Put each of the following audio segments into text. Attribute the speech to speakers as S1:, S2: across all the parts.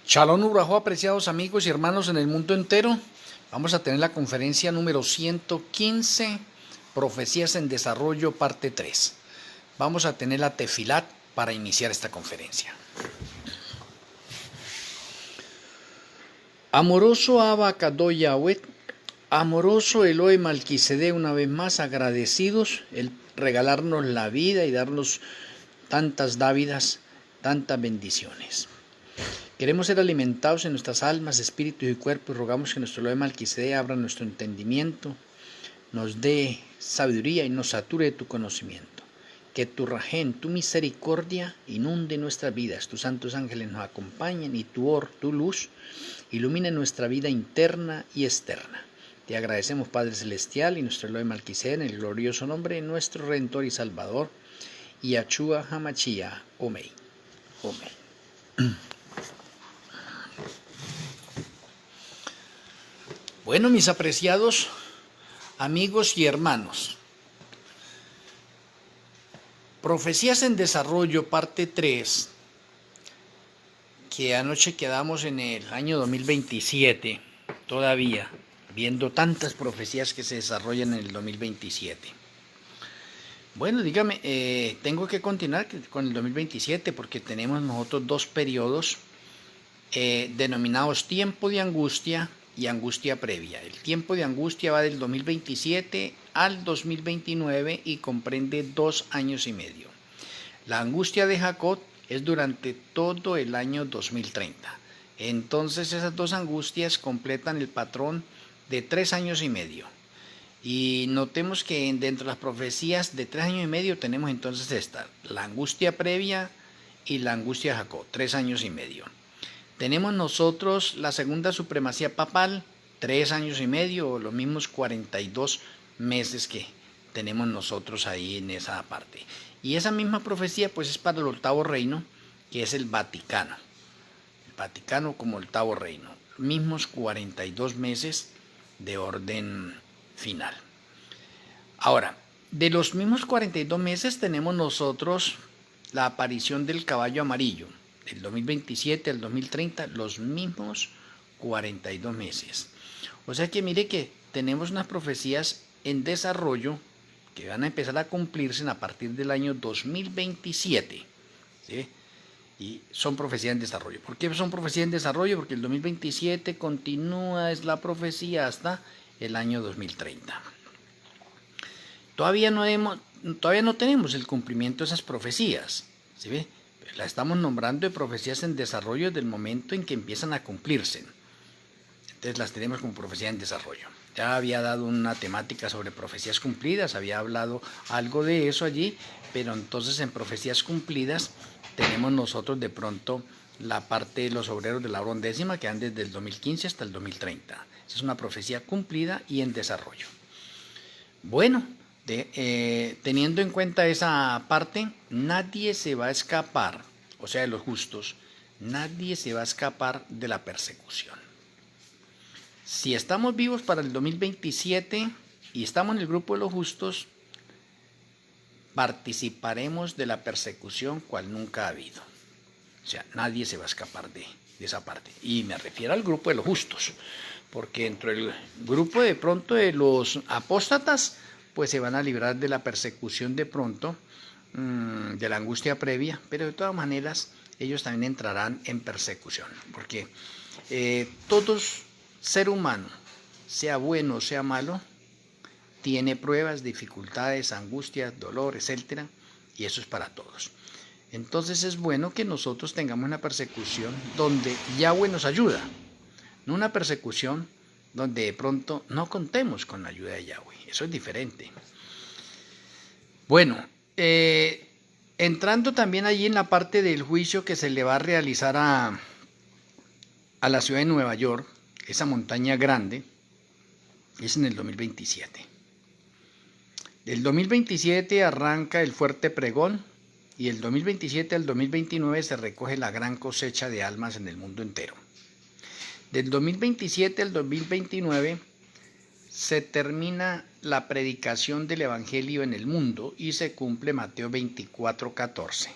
S1: Shalom Urajo, apreciados amigos y hermanos en el mundo entero. Vamos a tener la conferencia número 115, Profecías en Desarrollo, parte 3. Vamos a tener la tefilat para iniciar esta conferencia. Amoroso Abba Kadosh Yahweh, amoroso Elohe Malquisedec, una vez más agradecidos el regalarnos la vida y darnos tantas dávidas, tantas bendiciones. Queremos ser alimentados en nuestras almas, espíritus y cuerpos, y rogamos que nuestro Elohe Malquisedec abra nuestro entendimiento, nos dé sabiduría y nos sature de tu conocimiento. Que tu rajén, tu misericordia, inunde nuestras vidas, tus santos ángeles nos acompañen y tu luz, ilumine nuestra vida interna y externa. Te agradecemos, Padre Celestial, y nuestro Elohe Malquisedec, en el glorioso nombre de nuestro Redentor y Salvador, Yahshua HaMashiach. Amén. Amén. Bueno, mis apreciados amigos y hermanos, Profecías en Desarrollo, parte 3, que anoche quedamos en el año 2027, todavía, viendo tantas profecías que se desarrollan en el 2027. Bueno, dígame, tengo que continuar con el 2027 porque tenemos nosotros dos periodos denominados tiempo de angustia y angustia previa. El tiempo de angustia va del 2027 al 2029 y comprende 2 años y medio. La angustia de Jacob es durante todo el año 2030. Entonces esas dos angustias completan el patrón de 3 años y medio. Y notemos que dentro de las profecías de 3 años y medio tenemos entonces esta, la angustia previa y la angustia de Jacob, 3 años y medio. Tenemos nosotros la segunda supremacía papal, 3 años y medio, o los mismos 42 meses que tenemos nosotros ahí en esa parte. Y esa misma profecía pues es para el octavo reino, que es el Vaticano. El Vaticano como octavo reino. Mismos 42 meses de orden final. Ahora, de los mismos 42 meses tenemos nosotros la aparición del caballo amarillo. Del 2027 al 2030, los mismos 42 meses. O sea que mire que tenemos unas profecías en desarrollo que van a empezar a cumplirse a partir del año 2027. ¿Sí? Y son profecías en desarrollo. ¿Por qué son profecías en desarrollo? Porque el 2027 continúa, es la profecía hasta el año 2030. Todavía no tenemos el cumplimiento de esas profecías. ¿Sí ve? La estamos nombrando de profecías en desarrollo desde el momento en que empiezan a cumplirse. Entonces las tenemos como profecía en desarrollo. Ya había dado una temática sobre profecías cumplidas, había hablado algo de eso allí, pero entonces en profecías cumplidas tenemos nosotros de pronto la parte de los obreros de la hora undécima que van desde el 2015 hasta el 2030. Esa es una profecía cumplida y en desarrollo. Bueno, teniendo en cuenta esa parte, nadie se va a escapar, o sea, de los justos, nadie se va a escapar de la persecución. Si estamos vivos para el 2027 y estamos en el grupo de los justos, participaremos de la persecución cual nunca ha habido. O sea, nadie se va a escapar de esa parte. Y me refiero al grupo de los justos, porque dentro del grupo de pronto de los apóstatas, pues se van a librar de la persecución de pronto, de la angustia previa, pero de todas maneras ellos también entrarán en persecución, porque todo ser humano, sea bueno o sea malo, tiene pruebas, dificultades, angustias, dolor, etc., y eso es para todos. Entonces es bueno que nosotros tengamos una persecución donde Yahweh nos ayuda, no una persecución donde de pronto no contemos con la ayuda de Yahweh. Eso es diferente. Bueno, entrando también allí en la parte del juicio que se le va a realizar a la ciudad de Nueva York, esa montaña grande, es en el 2027. Del 2027 arranca el fuerte pregón y del 2027 al 2029 se recoge la gran cosecha de almas en el mundo entero. Del 2027 al 2029 se termina la predicación del Evangelio en el mundo y se cumple Mateo 24:14.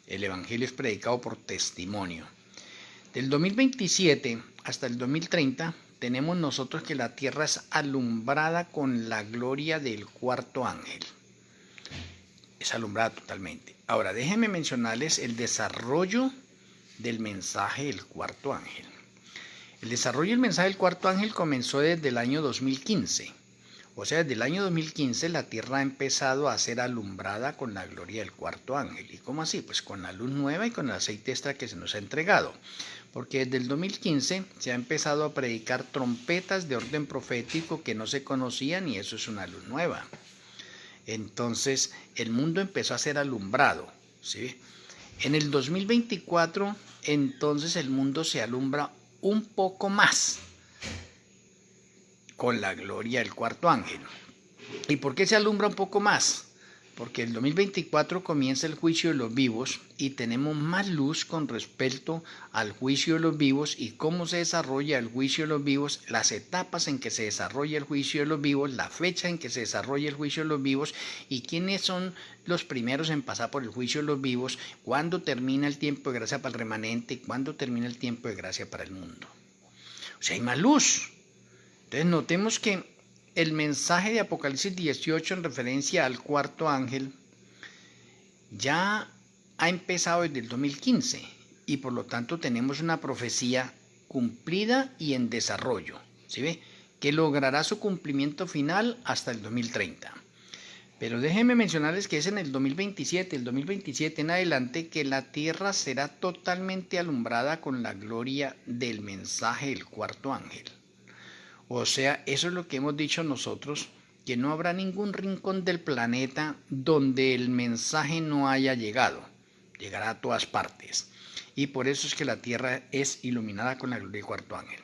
S1: El Evangelio es predicado por testimonio. Del 2027 hasta el 2030 tenemos nosotros que la tierra es alumbrada con la gloria del cuarto ángel. Es alumbrada totalmente. Ahora, déjenme mencionarles el desarrollo del mensaje del cuarto ángel. El desarrollo del mensaje del cuarto ángel comenzó desde el año 2015. O sea, desde el año 2015 la tierra ha empezado a ser alumbrada con la gloria del cuarto ángel. ¿Y cómo así? Pues con la luz nueva y con el aceite extra que se nos ha entregado. Porque desde el 2015 se ha empezado a predicar trompetas de orden profético que no se conocían y eso es una luz nueva. Entonces el mundo empezó a ser alumbrado, ¿sí? En el 2024 entonces el mundo se alumbra un poco más con la gloria del cuarto ángel. ¿Y por qué se alumbra un poco más? Porque el 2024 comienza el juicio de los vivos y tenemos más luz con respecto al juicio de los vivos y cómo se desarrolla el juicio de los vivos, las etapas en que se desarrolla el juicio de los vivos, la fecha en que se desarrolla el juicio de los vivos y quiénes son los primeros en pasar por el juicio de los vivos, cuándo termina el tiempo de gracia para el remanente, cuándo termina el tiempo de gracia para el mundo. O sea, hay más luz. Entonces notemos que el mensaje de Apocalipsis 18 en referencia al cuarto ángel ya ha empezado desde el 2015 y por lo tanto tenemos una profecía cumplida y en desarrollo, ¿sí ve? Que logrará su cumplimiento final hasta el 2030. Pero déjenme mencionarles que es en el 2027 en adelante, que la tierra será totalmente alumbrada con la gloria del mensaje del cuarto ángel. O sea, eso es lo que hemos dicho nosotros, que no habrá ningún rincón del planeta donde el mensaje no haya llegado. Llegará a todas partes. Y por eso es que la tierra es iluminada con la gloria del cuarto ángel.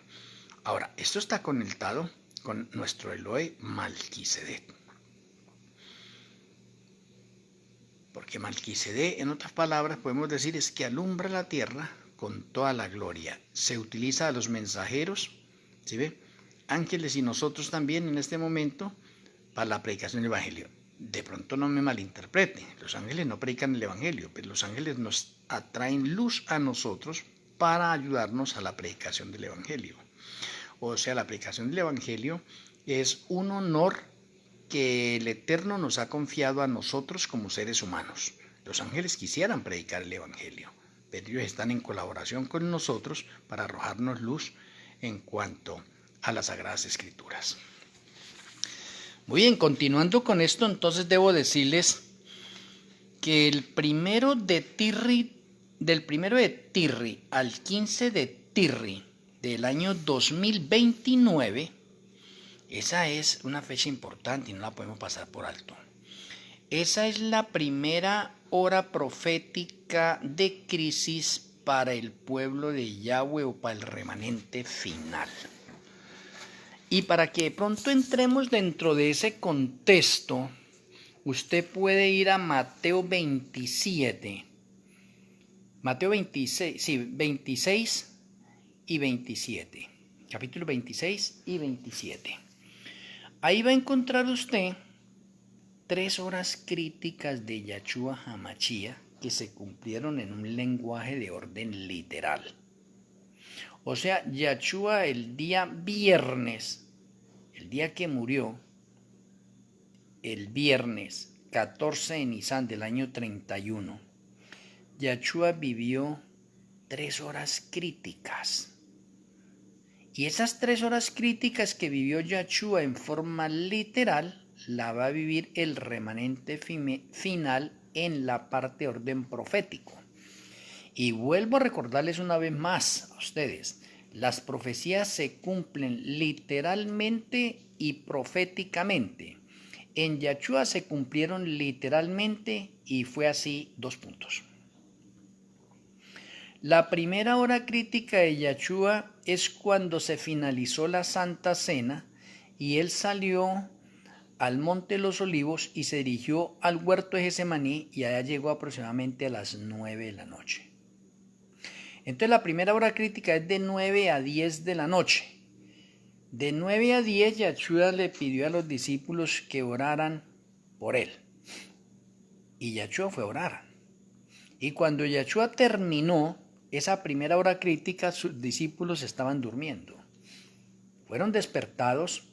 S1: Ahora, esto está conectado con nuestro Elohe Malquisedec. Porque Malquisedec, en otras palabras, podemos decir es que alumbra la tierra con toda la gloria. Se utiliza a los mensajeros, ¿sí ve? Ángeles y nosotros también en este momento para la predicación del Evangelio. De pronto no me malinterprete, los ángeles no predican el Evangelio, pero los ángeles nos atraen luz a nosotros para ayudarnos a la predicación del Evangelio. O sea, la predicación del Evangelio es un honor que el Eterno nos ha confiado a nosotros como seres humanos. Los ángeles quisieran predicar el Evangelio, pero ellos están en colaboración con nosotros para arrojarnos luz en cuanto a las Sagradas Escrituras. Muy bien, continuando con esto, entonces debo decirles que el primero de Tirri, del 1 de Tirri al 15 de Tirri del año 2029, esa es una fecha importante y no la podemos pasar por alto. Esa es la primera hora profética de crisis para el pueblo de Yahweh o para el remanente final. Y para que de pronto entremos dentro de ese contexto, usted puede ir a Mateo 27, Mateo 26, sí, 26 y 27, capítulo 26 y 27. Ahí va a encontrar usted 3 horas críticas de Yahshua HaMashiach que se cumplieron en un lenguaje de orden literal. O sea, Yahshua el día viernes, el día que murió, el viernes 14 de Nisan del año 31, Yahshua vivió 3 horas críticas. Y esas 3 horas críticas que vivió Yahshua en forma literal, la va a vivir el remanente final en la parte de orden profético. Y vuelvo a recordarles una vez más a ustedes, las profecías se cumplen literalmente y proféticamente. En Yahshua se cumplieron literalmente y fue así, 2 puntos. La primera hora crítica de Yahshua es cuando se finalizó la Santa Cena y él salió al Monte de los Olivos y se dirigió al huerto de Getsemaní y allá llegó aproximadamente a las 9 de la noche. Entonces la primera hora crítica es de 9 a 10 de la noche. De 9 a 10 Yahshua le pidió a los discípulos que oraran por él. Y Yahshua fue a orar. Y cuando Yahshua terminó, esa primera hora crítica sus discípulos estaban durmiendo. Fueron despertados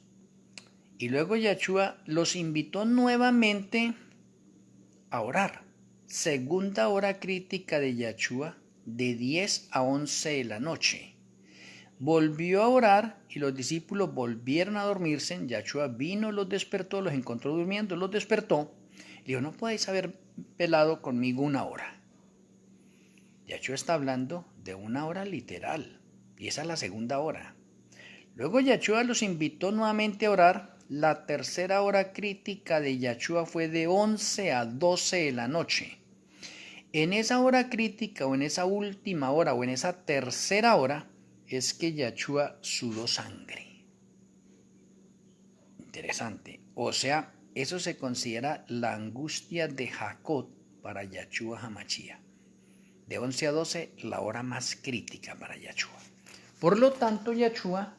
S1: y luego Yahshua los invitó nuevamente a orar. Segunda hora crítica de Yahshua, de 10 a 11 de la noche. Volvió a orar y los discípulos volvieron a dormirse. Yahshua vino, los despertó, los encontró durmiendo, los despertó. Le dijo, no podéis haber velado conmigo una hora. Yahshua está hablando de una hora literal y esa es la segunda hora. Luego Yahshua los invitó nuevamente a orar. La tercera hora crítica de Yahshua fue de 11 a 12 de la noche. En esa hora crítica o en esa última hora o en esa tercera hora es que Yahshua sudó sangre. Interesante. O sea, eso se considera la angustia de Jacob para Yahshua HaMashiach. De 11 a 12, la hora más crítica para Yahshua. Por lo tanto, Yahshua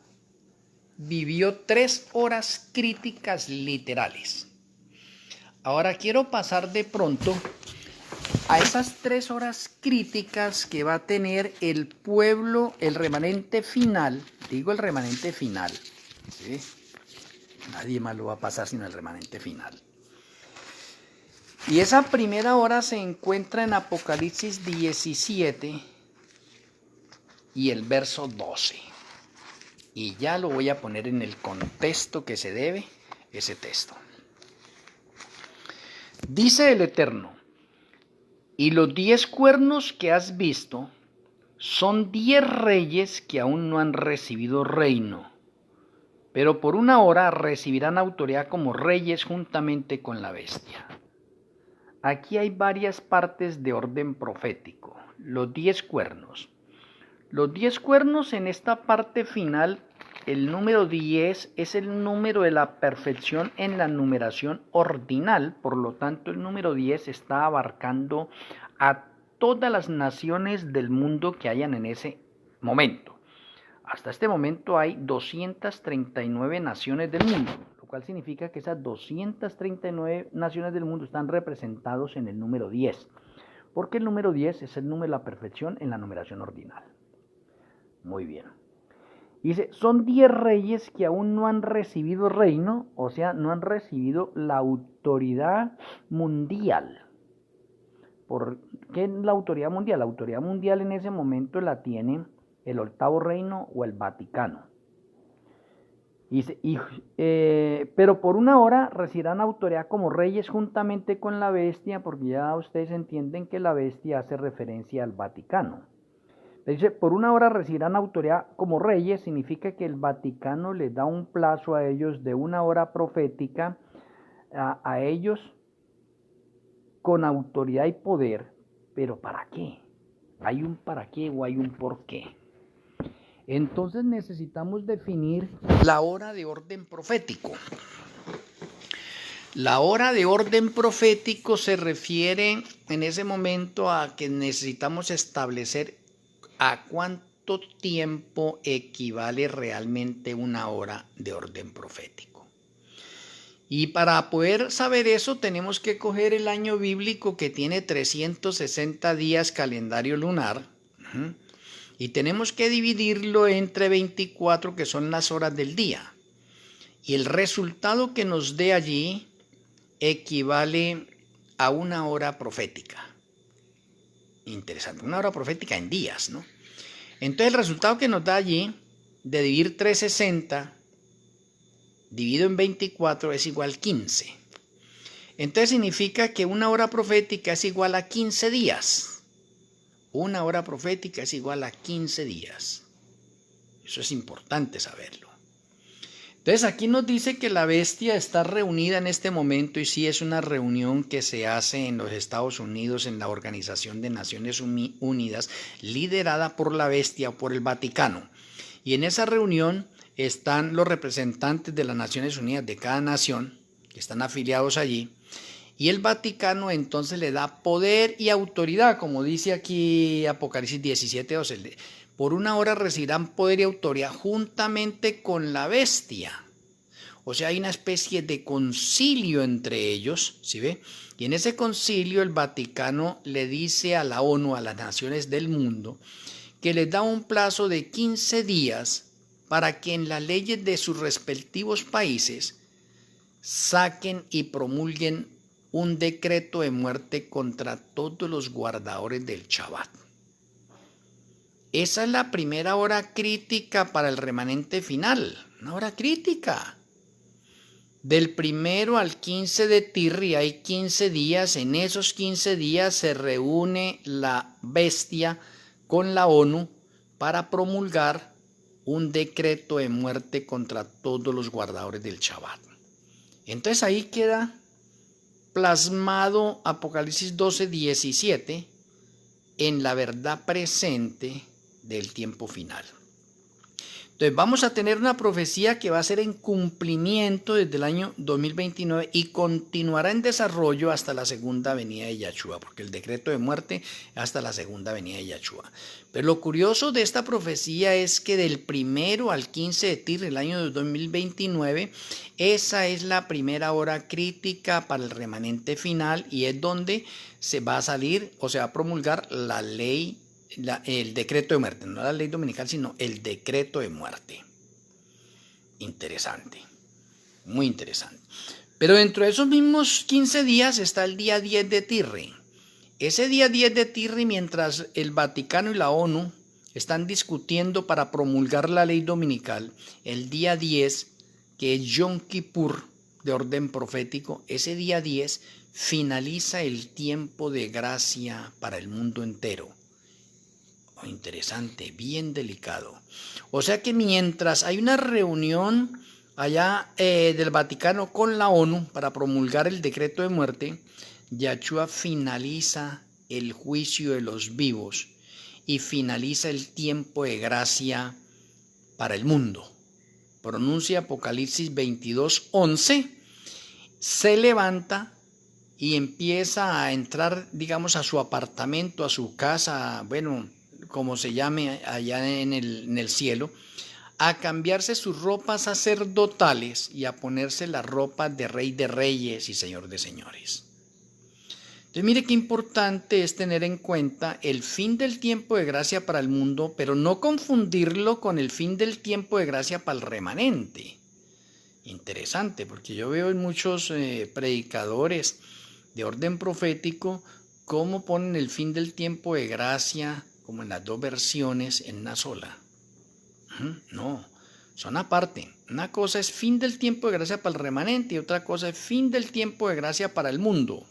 S1: vivió 3 horas críticas literales. Ahora quiero pasar de pronto a esas 3 horas críticas que va a tener el pueblo, el remanente final. Digo el remanente final, ¿sí? Nadie más lo va a pasar sino el remanente final. Y esa primera hora se encuentra en Apocalipsis 17 y el verso 12. Y ya lo voy a poner en el contexto que se debe ese texto. Dice el Eterno, y los 10 cuernos que has visto son 10 reyes que aún no han recibido reino, pero por una hora recibirán autoridad como reyes juntamente con la bestia. Aquí hay varias partes de orden profético. Los 10 cuernos. Los 10 cuernos en esta parte final, el número 10 es el número de la perfección en la numeración ordinal, por lo tanto el número 10 está abarcando a todas las naciones del mundo que hayan en ese momento. Hasta este momento hay 239 naciones del mundo, lo cual significa que esas 239 naciones del mundo están representados en el número 10, porque el número 10 es el número de la perfección en la numeración ordinal. Muy bien. Dice, son 10 reyes que aún no han recibido reino, o sea, no han recibido la autoridad mundial. ¿Por qué la autoridad mundial? La autoridad mundial en ese momento la tiene el octavo reino o el Vaticano. Dice, pero por una hora recibirán autoridad como reyes juntamente con la bestia, porque ya ustedes entienden que la bestia hace referencia al Vaticano. Dice, por una hora recibirán autoridad como reyes, significa que el Vaticano les da un plazo a ellos de una hora profética, a ellos con autoridad y poder, pero ¿para qué? ¿Hay un para qué o hay un por qué? Entonces necesitamos definir la hora de orden profético. La hora de orden profético se refiere en ese momento a que necesitamos establecer a cuánto tiempo equivale realmente una hora de orden profético. Y para poder saber eso tenemos que coger el año bíblico que tiene 360 días calendario lunar, y tenemos que dividirlo entre 24 que son las horas del día. Y el resultado que nos dé allí equivale a una hora profética. Interesante, una hora profética en días, ¿no? Entonces el resultado que nos da allí de dividir 360 dividido en 24 es igual a 15. Entonces significa que una hora profética es igual a 15 días. Una hora profética es igual a 15 días. Eso es importante saberlo. Entonces aquí nos dice que la bestia está reunida en este momento, y sí es una reunión que se hace en los Estados Unidos en la Organización de Naciones Unidas, liderada por la bestia o por el Vaticano. Y en esa reunión están los representantes de las Naciones Unidas de cada nación, que están afiliados allí, y el Vaticano entonces le da poder y autoridad, como dice aquí Apocalipsis 17:12. Por una hora recibirán poder y autoridad juntamente con la bestia. O sea, hay una especie de concilio entre ellos, ¿sí ve? Y en ese concilio el Vaticano le dice a la ONU, a las naciones del mundo, que les da un plazo de 15 días para que en las leyes de sus respectivos países saquen y promulguen un decreto de muerte contra todos los guardadores del Shabbat. Esa es la primera hora crítica para el remanente final, una hora crítica. Del 1 al 15 de Tirri hay 15 días, en esos 15 días se reúne la bestia con la ONU para promulgar un decreto de muerte contra todos los guardadores del Shabbat. Entonces ahí queda plasmado Apocalipsis 12:17 en la verdad presente del tiempo final. Entonces vamos a tener una profecía que va a ser en cumplimiento desde el año 2029 y continuará en desarrollo hasta la segunda venida de Yahshua, porque el decreto de muerte hasta la segunda venida de Yahshua. Pero lo curioso de esta profecía es que del 1 al 15 de Tir, el año 2029, esa es la primera hora crítica para el remanente final y es donde se va a salir o se va a promulgar la ley, el decreto de muerte, no la ley dominical, sino el decreto de muerte. Interesante, muy interesante. Pero dentro de esos mismos 15 días está el día 10 de Tirri. Ese día 10 de Tirri, mientras el Vaticano y la ONU están discutiendo para promulgar la ley dominical, el día 10, que es Yom Kippur de orden profético, ese día 10 finaliza el tiempo de gracia para el mundo entero. Interesante, bien delicado. O sea que mientras hay una reunión allá del Vaticano con la ONU para promulgar el decreto de muerte, Yahshua finaliza el juicio de los vivos y finaliza el tiempo de gracia para el mundo. Pronuncia Apocalipsis 22:11, se levanta y empieza a entrar, digamos, a su apartamento, a su casa, bueno, como se llame allá en el cielo, a cambiarse sus ropas sacerdotales y a ponerse la ropa de rey de reyes y señor de señores. Entonces mire qué importante es tener en cuenta el fin del tiempo de gracia para el mundo, pero no confundirlo con el fin del tiempo de gracia para el remanente. Interesante, porque yo veo en muchos predicadores de orden profético cómo ponen el fin del tiempo de gracia como en las dos versiones en una sola. No, son aparte. Una cosa es fin del tiempo de gracia para el remanente y otra cosa es fin del tiempo de gracia para el mundo.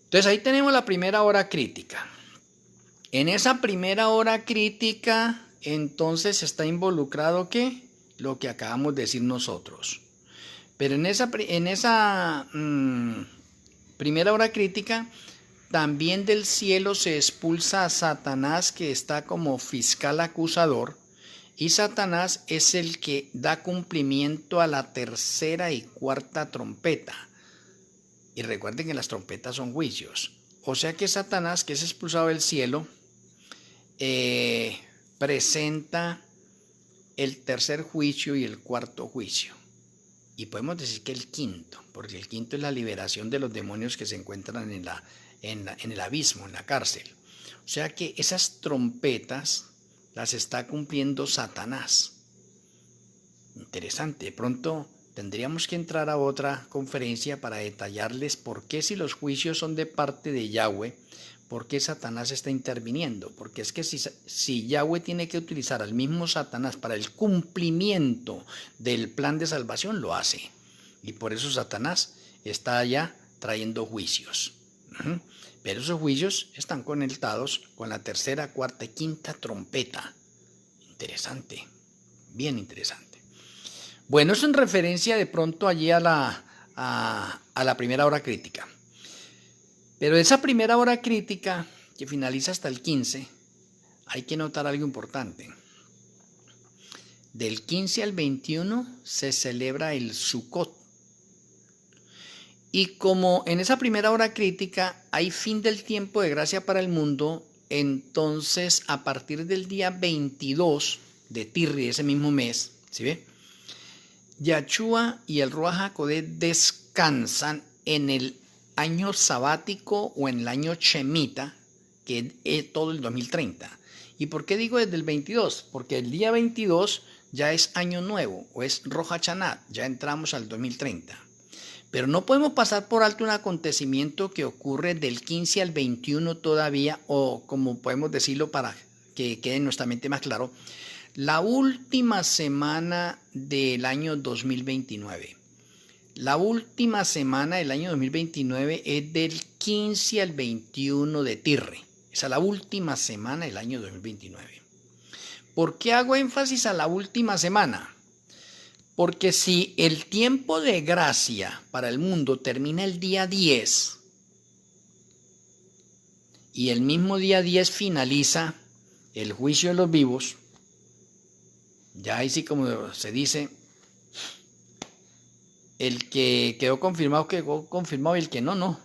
S1: Entonces ahí tenemos la primera hora crítica. En esa primera hora crítica entonces está involucrado ¿qué? Lo que acabamos de decir nosotros. Pero en esa primera hora crítica también del cielo se expulsa a Satanás, que está como fiscal acusador, y Satanás es el que da cumplimiento a la tercera y cuarta trompeta. Y recuerden que las trompetas son juicios. O sea que Satanás, que es expulsado del cielo, presenta el tercer juicio y el cuarto juicio. Y podemos decir que el quinto, porque el quinto es la liberación de los demonios que se encuentran en el abismo, en la cárcel. O sea que esas trompetas las está cumpliendo Satanás. Interesante. De pronto tendríamos que entrar a otra conferencia para detallarles por qué, si los juicios son de parte de Yahweh, por qué Satanás está interviniendo. Porque es que si Yahweh tiene que utilizar al mismo Satanás para el cumplimiento del plan de salvación, lo hace. Y por eso Satanás está allá trayendo juicios. Pero esos juicios están conectados con la tercera, cuarta y quinta trompeta. Interesante, bien interesante. Bueno, eso en referencia de pronto allí a la primera hora crítica. Pero esa primera hora crítica, que finaliza hasta el 15, hay que notar algo importante. Del 15 al 21 se celebra el Sukkot. Y como en esa primera hora crítica hay fin del tiempo de gracia para el mundo, entonces a partir del día 22 de Tirri, ese mismo mes, ¿sí ve? Yahshua y el Ruach HaKodesh descansan en el año sabático o en el año Shemitah, que es todo el 2030. ¿Y por qué digo desde el 22? Porque el día 22 ya es año nuevo, o es Rosh Hashanah, ya entramos al 2030. Pero no podemos pasar por alto un acontecimiento que ocurre del 15 al 21 todavía, o como podemos decirlo para que quede en nuestra mente más claro, la última semana del año 2029. La última semana del año 2029 es del 15 al 21 de Tirre. Esa es la última semana del año 2029. ¿Por qué hago énfasis a la última semana? Porque si el tiempo de gracia para el mundo termina el día 10 y el mismo día 10 finaliza el juicio de los vivos, ya ahí sí, como se dice, el que quedó confirmado y el que no, no.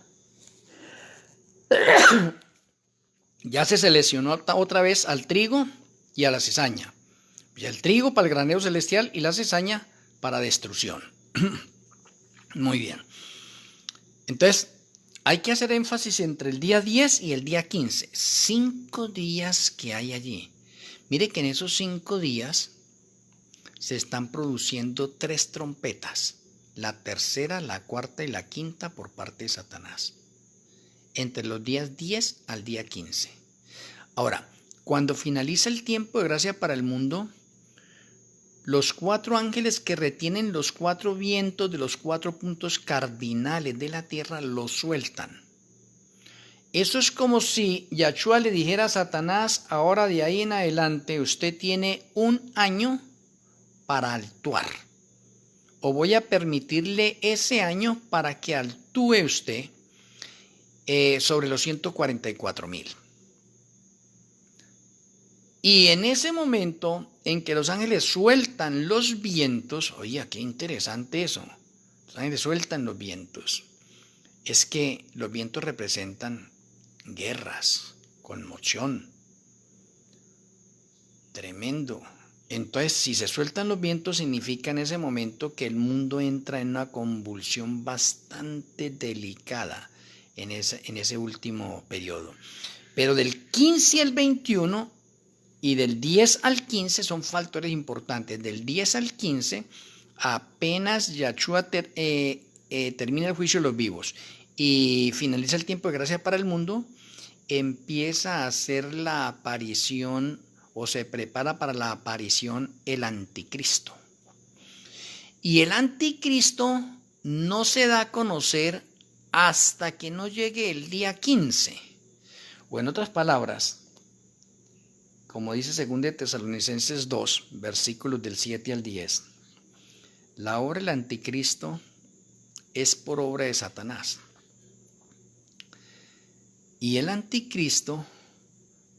S1: Ya se seleccionó otra vez al trigo y a la cizaña. Y el trigo para el granero celestial y la cizaña para destrucción. Muy bien. Entonces, hay que hacer énfasis entre el día 10 y el día 15. 5 días que hay allí. Mire que en esos 5 días se están produciendo 3 trompetas. La tercera, la cuarta y la quinta por parte de Satanás. Entre los días 10 al día 15. Ahora, cuando finaliza el tiempo de gracia para el mundo, los 4 ángeles que retienen los 4 vientos de los 4 puntos cardinales de la tierra los sueltan. Eso es como si Yahshua le dijera a Satanás: ahora de ahí en adelante usted tiene 1 año para actuar, o voy a permitirle ese año para que actúe usted sobre los 144,000. Y en ese momento en que los ángeles sueltan los vientos, oye, qué interesante eso, los ángeles sueltan los vientos, es que los vientos representan guerras, conmoción, tremendo. Entonces, si se sueltan los vientos, significa en ese momento que el mundo entra en una convulsión bastante delicada en ese último periodo. Pero del 15 al 21 y del 10 al 15 son factores importantes. Del 10 al 15, apenas Yahshua termina el juicio de los vivos y finaliza el tiempo de gracia para el mundo, empieza a hacer la aparición, o se prepara para la aparición, el anticristo. Y el anticristo no se da a conocer hasta que no llegue el día 15. O en otras palabras, como dice 2 Tesalonicenses 2, versículos del 7 al 10, la obra del anticristo es por obra de Satanás. Y el anticristo,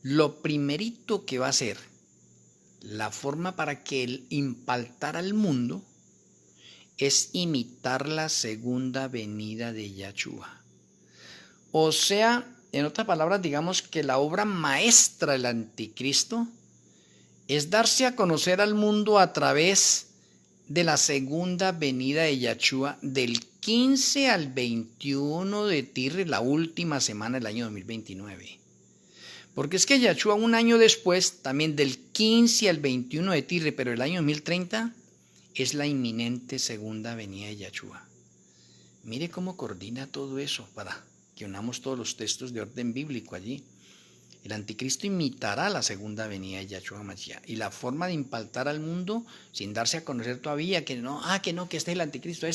S1: lo primerito que va a hacer, la forma para que él impactara al mundo, es imitar la segunda venida de Yahshua. O sea, en otras palabras, digamos que la obra maestra del anticristo es darse a conocer al mundo a través de la segunda venida de Yahshua del 15 al 21 de Tirre, la última semana del año 2029. Porque es que Yahshua 1 año después, también del 15 al 21 de Tirre, pero el año 2030, es la inminente segunda venida de Yahshua. Mire cómo coordina todo eso para que unamos todos los textos de orden bíblico allí. El anticristo imitará la segunda venida de Yahshua Mashiach. Y la forma de impactar al mundo sin darse a conocer todavía que este es el anticristo,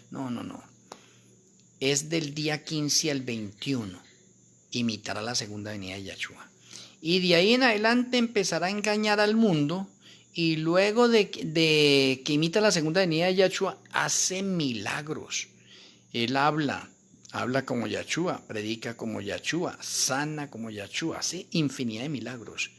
S1: no. Es del día 15 al 21. Imitará la segunda venida de Yahshua. Y de ahí en adelante empezará a engañar al mundo, y luego de que imita la segunda venida de Yahshua, hace milagros. Él habla como Yahshua, predica como Yahshua, sana como Yahshua, hace infinidad de milagros.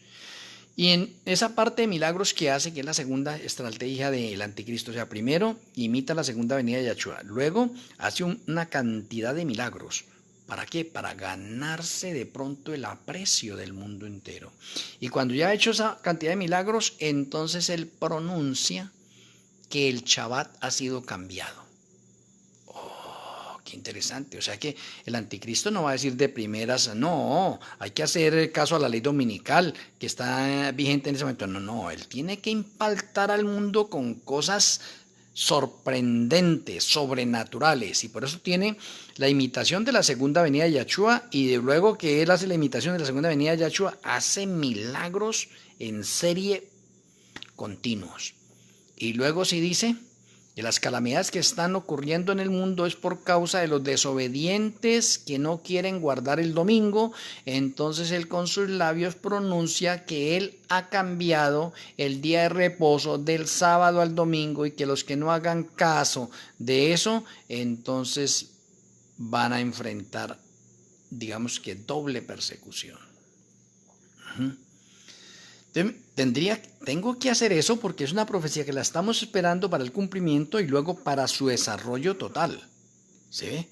S1: Y en esa parte de milagros que hace, que es la segunda estrategia del anticristo, o sea, primero imita la segunda venida de Yahshua, luego hace una cantidad de milagros. ¿Para qué? Para ganarse de pronto el aprecio del mundo entero. Y cuando ya ha hecho esa cantidad de milagros, entonces él pronuncia que el Shabbat ha sido cambiado. Qué interesante. O sea que el anticristo no va a decir de primeras, no, hay que hacer caso a la ley dominical que está vigente en ese momento. No, no, él tiene que impactar al mundo con cosas sorprendentes, sobrenaturales, y por eso tiene la imitación de la segunda venida de Yahshua, y de luego que él hace la imitación de la segunda venida de Yahshua, hace milagros en serie continuos. Y luego sí dice que las calamidades que están ocurriendo en el mundo es por causa de los desobedientes que no quieren guardar el domingo. Entonces él con sus labios pronuncia que él ha cambiado el día de reposo del sábado al domingo, y que los que no hagan caso de eso, entonces van a enfrentar, digamos que doble persecución. Tengo que hacer eso porque es una profecía que la estamos esperando para el cumplimiento y luego para su desarrollo total. ¿Sí?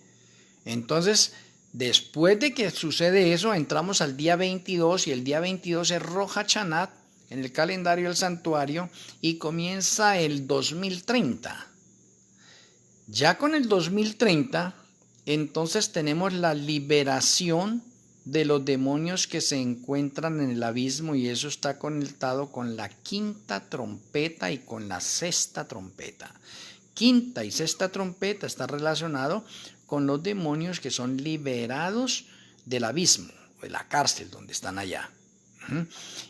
S1: Entonces, después de que sucede eso, entramos al día 22, y el día 22 es Rosh Hashanah en el calendario del santuario, y comienza el 2030. Ya con el 2030, entonces tenemos la liberación de los demonios que se encuentran en el abismo, y eso está conectado con la quinta trompeta y con la sexta trompeta. Quinta y sexta trompeta está relacionado con los demonios que son liberados del abismo, de la cárcel donde están allá.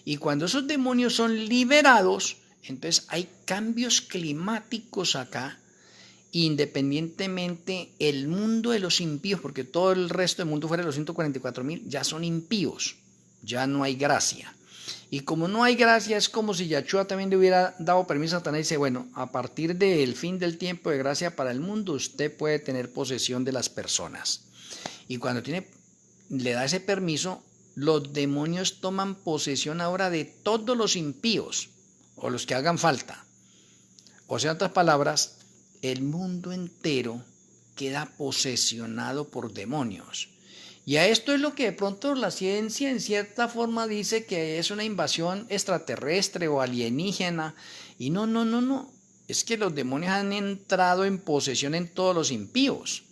S1: Y cuando esos demonios son liberados, entonces hay cambios climáticos acá. Independientemente el mundo de los impíos, porque todo el resto del mundo fuera de los 144,000 ya son impíos, ya no hay gracia. Y como no hay gracia, es como si Yahshua también le hubiera dado permiso a Satanás y dice, bueno, a partir del fin del tiempo de gracia para el mundo, usted puede tener posesión de las personas. Y cuando le da ese permiso, los demonios toman posesión ahora de todos los impíos, o los que hagan falta. O sea, en otras palabras, el mundo entero queda posesionado por demonios. Y a esto es lo que de pronto la ciencia en cierta forma dice que es una invasión extraterrestre o alienígena. Y no. Es que los demonios han entrado en posesión en todos los impíos.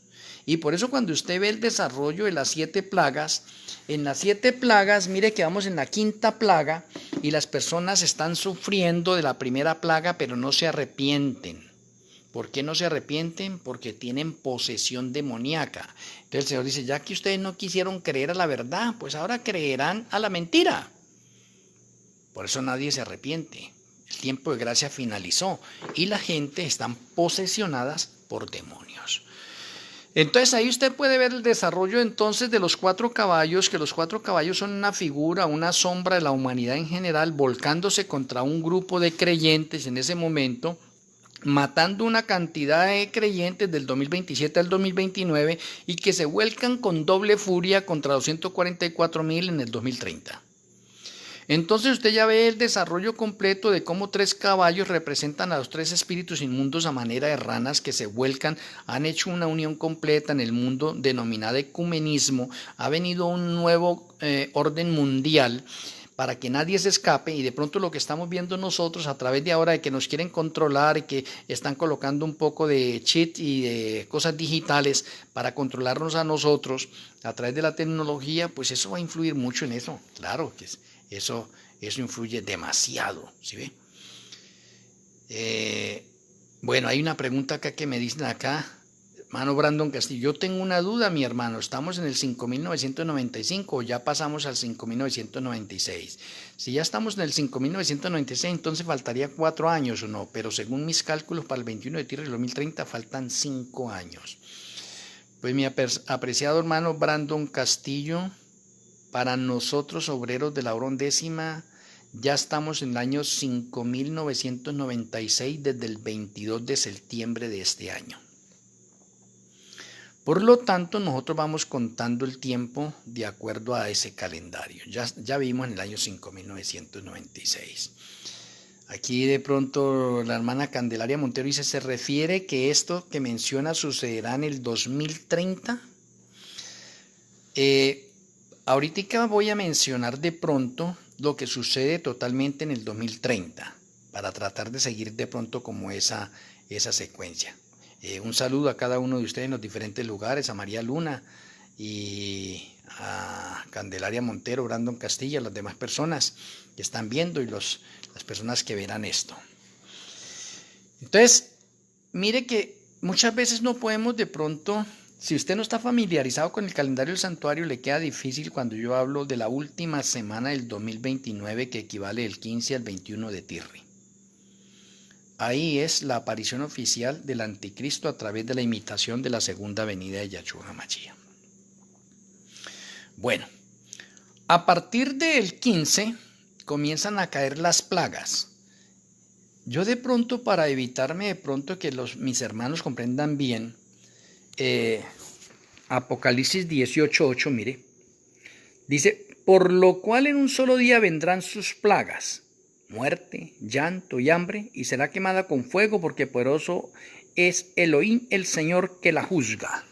S1: Y por eso cuando usted ve el desarrollo de las 7 plagas, en las 7 plagas, mire que vamos en la quinta plaga y las personas están sufriendo de la primera plaga, pero no se arrepienten. ¿Por qué no se arrepienten? Porque tienen posesión demoníaca. Entonces el Señor dice, ya que ustedes no quisieron creer a la verdad, pues ahora creerán a la mentira. Por eso nadie se arrepiente. El tiempo de gracia finalizó y la gente están posesionadas por demonios. Entonces ahí usted puede ver el desarrollo entonces de los 4 caballos, que los 4 caballos son una figura, una sombra de la humanidad en general, volcándose contra un grupo de creyentes en ese momento, matando una cantidad de creyentes del 2027 al 2029 y que se vuelcan con doble furia contra los 144,000 en el 2030. Entonces usted ya ve el desarrollo completo de cómo 3 caballos representan a los 3 espíritus inmundos a manera de ranas que se vuelcan, han hecho una unión completa en el mundo denominada ecumenismo, ha venido un nuevo orden mundial para que nadie se escape, y de pronto lo que estamos viendo nosotros a través de ahora de que nos quieren controlar y que están colocando un poco de cheat y de cosas digitales para controlarnos a nosotros a través de la tecnología, pues eso va a influir mucho en eso, claro que eso influye demasiado, ¿sí ve? Bueno, hay una pregunta acá que me dicen acá, hermano Brandon Castillo, yo tengo una duda, mi hermano, ¿estamos en el 5.995 o ya pasamos al 5.996? Si ya estamos en el 5.996, entonces faltaría 4 años o no, pero según mis cálculos para el 21 de tierra del 2030 faltan 5 años. Pues mi apreciado hermano Brandon Castillo, para nosotros obreros de la hora undécima, ya estamos en el año 5.996 desde el 22 de septiembre de este año. Por lo tanto, nosotros vamos contando el tiempo de acuerdo a ese calendario. Ya vimos en el año 5.996. Aquí de pronto la hermana Candelaria Montero dice, ¿se refiere que esto que menciona sucederá en el 2030? Ahorita voy a mencionar de pronto lo que sucede totalmente en el 2030, para tratar de seguir de pronto como esa secuencia. Un saludo a cada uno de ustedes en los diferentes lugares, a María Luna y a Candelaria Montero, Brandon Castilla, a las demás personas que están viendo y las personas que verán esto. Entonces, mire que muchas veces no podemos de pronto, si usted no está familiarizado con el calendario del santuario, le queda difícil cuando yo hablo de la última semana del 2029, que equivale del 15 al 21 de Tirri. Ahí es la aparición oficial del anticristo a través de la imitación de la segunda venida de Yahshua HaMashiach. Bueno, a partir del 15 comienzan a caer las plagas. Yo de pronto, para evitarme de pronto que mis hermanos comprendan bien, Apocalipsis 18:8, mire, dice, por lo cual en un solo día vendrán sus plagas, muerte, llanto y hambre, y será quemada con fuego, porque poderoso es Elohim, el Señor, que la juzga.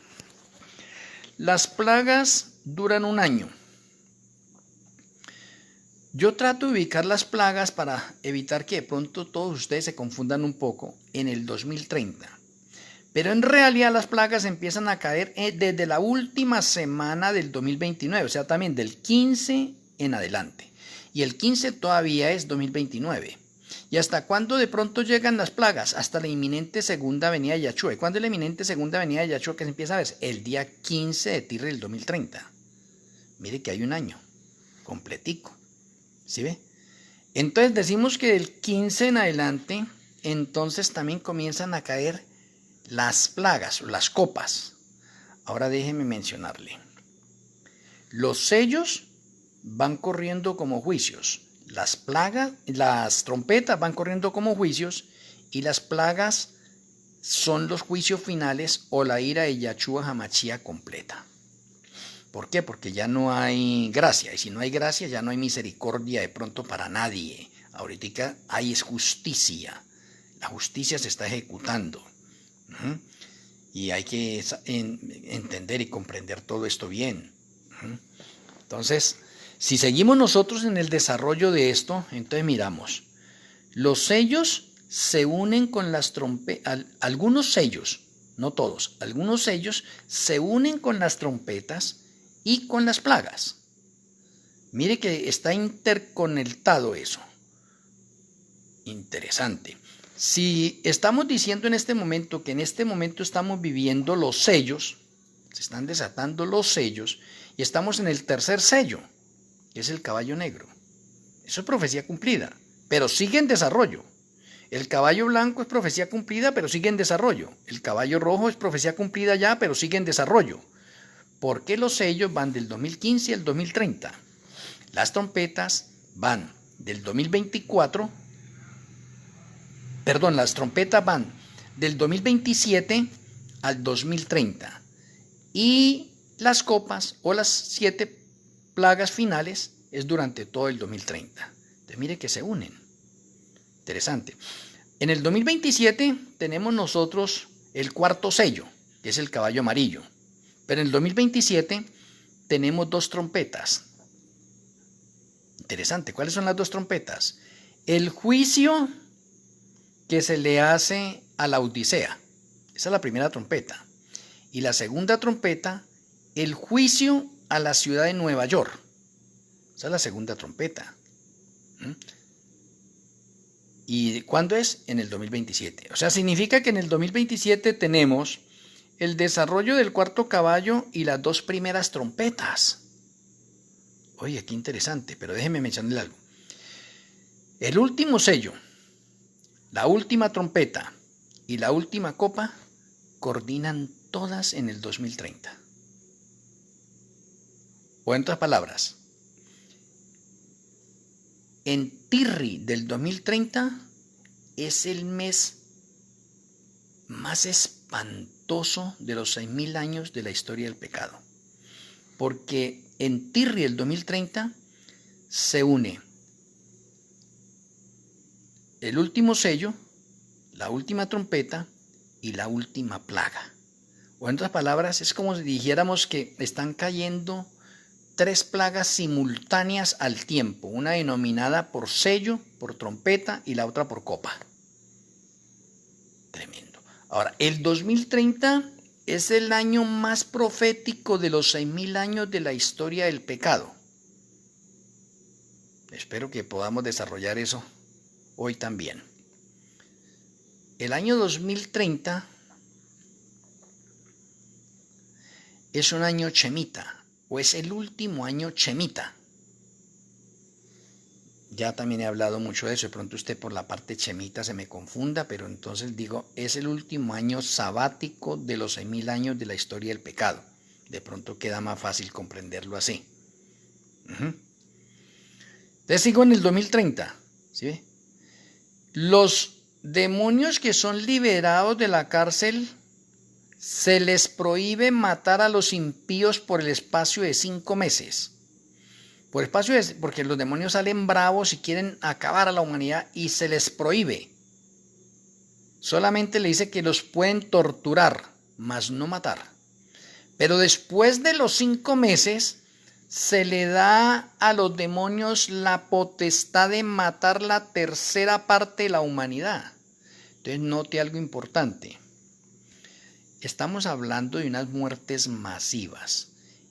S1: Las plagas duran un año. Yo trato de ubicar las plagas para evitar que de pronto todos ustedes se confundan un poco en el 2030. Pero en realidad las plagas empiezan a caer desde la última semana del 2029, o sea, también del 15 en adelante. Y el 15 todavía es 2029. ¿Y hasta cuándo de pronto llegan las plagas? Hasta la inminente segunda venida de Yahshua. ¿Y cuándo es la inminente segunda venida de Yahshua que se empieza a ver? El día 15 de Tirri del 2030. Mire que hay un año completico. ¿Sí ve? Entonces decimos que del 15 en adelante, entonces también comienzan a caer las plagas o las copas. Ahora déjeme mencionarle. Los sellos van corriendo como juicios. Las plagas, las trompetas van corriendo como juicios, y las plagas son los juicios finales o la ira de Yahshua HaMashiach completa. ¿Por qué? Porque ya no hay gracia, y si no hay gracia ya no hay misericordia de pronto para nadie. Ahorita hay es justicia, la justicia se está ejecutando. Y hay que entender y comprender todo esto bien. Entonces, si seguimos nosotros en el desarrollo de esto, entonces miramos, los sellos se unen con las trompetas, algunos sellos, no todos, algunos sellos se unen con las trompetas y con las plagas. Mire que está interconectado eso. Interesante. Si estamos diciendo en este momento que en este momento estamos viviendo los sellos, se están desatando los sellos, y estamos en el tercer sello, que es el caballo negro. Eso es profecía cumplida, pero sigue en desarrollo. El caballo blanco es profecía cumplida, pero sigue en desarrollo. El caballo rojo es profecía cumplida ya, pero sigue en desarrollo. ¿Por qué los sellos van del 2015 al 2030? Las trompetas van del 2024, las trompetas van del 2027 al 2030. Y las copas o las 7 plagas finales es durante todo el 2030. Entonces mire que se unen. Interesante. En el 2027 tenemos nosotros el cuarto sello, que es el caballo amarillo. Pero en el 2027 tenemos 2 trompetas. Interesante. ¿Cuáles son las 2 trompetas? El juicio que se le hace a la Odisea. Esa es la primera trompeta. Y la segunda trompeta, el juicio a la ciudad de Nueva York. Esa es la segunda trompeta. ¿Y cuándo es? En el 2027. O sea, significa que en el 2027 tenemos el desarrollo del cuarto caballo y las 2 primeras trompetas. Oye, qué interesante, pero déjeme mencionarle algo. El último sello, la última trompeta y la última copa coordinan todas en el 2030. O en otras palabras, en Tirri del 2030 es el mes más espantoso de los 6.000 años de la historia del pecado. Porque en Tirri del 2030 se une el último sello, la última trompeta y la última plaga. O en otras palabras, es como si dijéramos que están cayendo 3 plagas simultáneas al tiempo, una denominada por sello, por trompeta y la otra por copa. Tremendo. Ahora, el 2030 es el año más profético de los 6.000 años de la historia del pecado. Espero que podamos desarrollar eso hoy también. El año 2030 es un año chemita, o es el último año chemita. Ya también he hablado mucho de eso, de pronto usted por la parte chemita se me confunda, pero entonces digo, es el último año sabático de los 6.000 años de la historia del pecado. De pronto queda más fácil comprenderlo así. Entonces sigo en el 2030, ¿sí? Los demonios que son liberados de la cárcel, se les prohíbe matar a los impíos por el espacio de 5 meses. Porque los demonios salen bravos y quieren acabar a la humanidad y se les prohíbe. Solamente le dice que los pueden torturar, mas no matar. Pero después de los 5 meses, se le da a los demonios la potestad de matar la tercera parte de la humanidad. Entonces note algo importante. Estamos hablando de unas muertes masivas.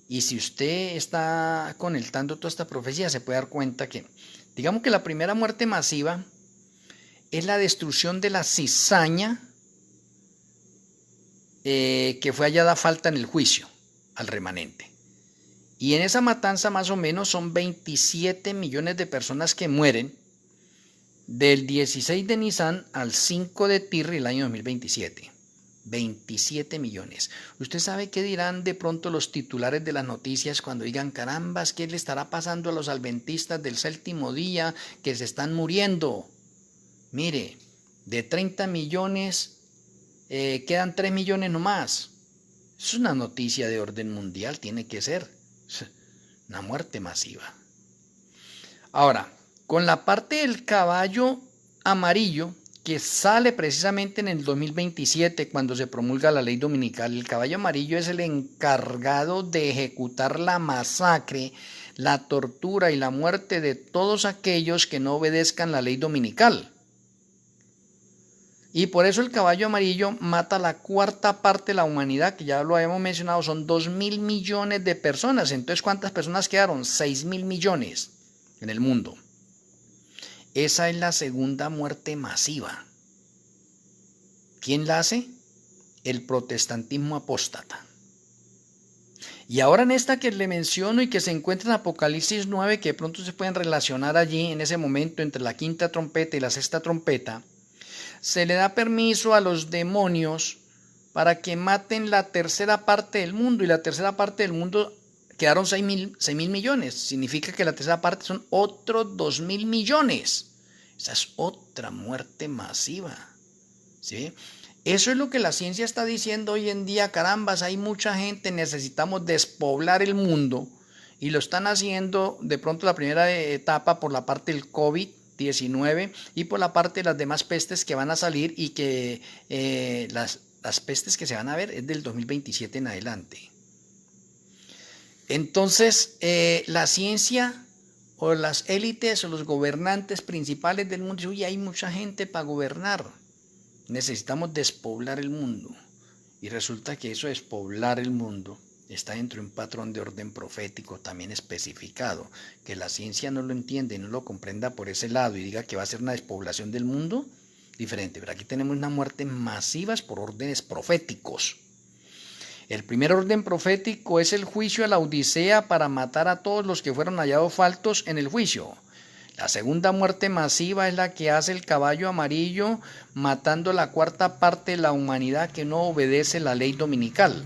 S1: Y si usted está conectando toda esta profecía, se puede dar cuenta que, digamos que la primera muerte masiva es la destrucción de la cizaña que fue hallada falta en el juicio al remanente. Y en esa matanza más o menos son 27 millones de personas que mueren del 16 de Nisan al 5 de Tirri el año 2027. 27 millones. ¿Usted sabe qué dirán de pronto los titulares de las noticias cuando digan, carambas, qué le estará pasando a los adventistas del séptimo día que se están muriendo? Mire, de 30 millones quedan 3 millones nomás. Es una noticia de orden mundial, tiene que ser una muerte masiva. Ahora, con la parte del caballo amarillo, que sale precisamente en el 2027 cuando se promulga la ley dominical. El caballo amarillo es el encargado de ejecutar la masacre, la tortura y la muerte de todos aquellos que no obedezcan la ley dominical. Y por eso el caballo amarillo mata la cuarta parte de la humanidad, que ya lo habíamos mencionado, son 2.000 millones de personas. Entonces, ¿cuántas personas quedaron? 6.000 millones en el mundo. Esa es la segunda muerte masiva. ¿Quién la hace? El protestantismo apóstata. Y ahora en esta que le menciono y que se encuentra en Apocalipsis 9, que de pronto se pueden relacionar allí en ese momento entre la quinta trompeta y la sexta trompeta, se le da permiso a los demonios para que maten la tercera parte del mundo. Y la tercera parte del mundo quedaron 6.000 millones. Significa que la tercera parte son otros 2.000 millones. Esa es otra muerte masiva. ¿Sí? Eso es lo que la ciencia está diciendo hoy en día. Carambas, hay mucha gente, necesitamos despoblar el mundo. Y lo están haciendo de pronto la primera etapa por la parte del COVID-19 y por la parte de las demás pestes que van a salir y que las pestes que se van a ver es del 2027 en adelante. Entonces, la ciencia o las élites o los gobernantes principales del mundo dicen, uy, hay mucha gente para gobernar, necesitamos despoblar el mundo. Y resulta que eso, despoblar el mundo, está dentro de un patrón de orden profético también especificado. Que la ciencia no lo entiende, no lo comprenda por ese lado y diga que va a ser una despoblación del mundo, diferente. Pero aquí tenemos una muerte masivas por órdenes proféticos. El primer orden profético es el juicio a la Odisea para matar a todos los que fueron hallados faltos en el juicio. La segunda muerte masiva es la que hace el caballo amarillo, matando la cuarta parte de la humanidad que no obedece la ley dominical.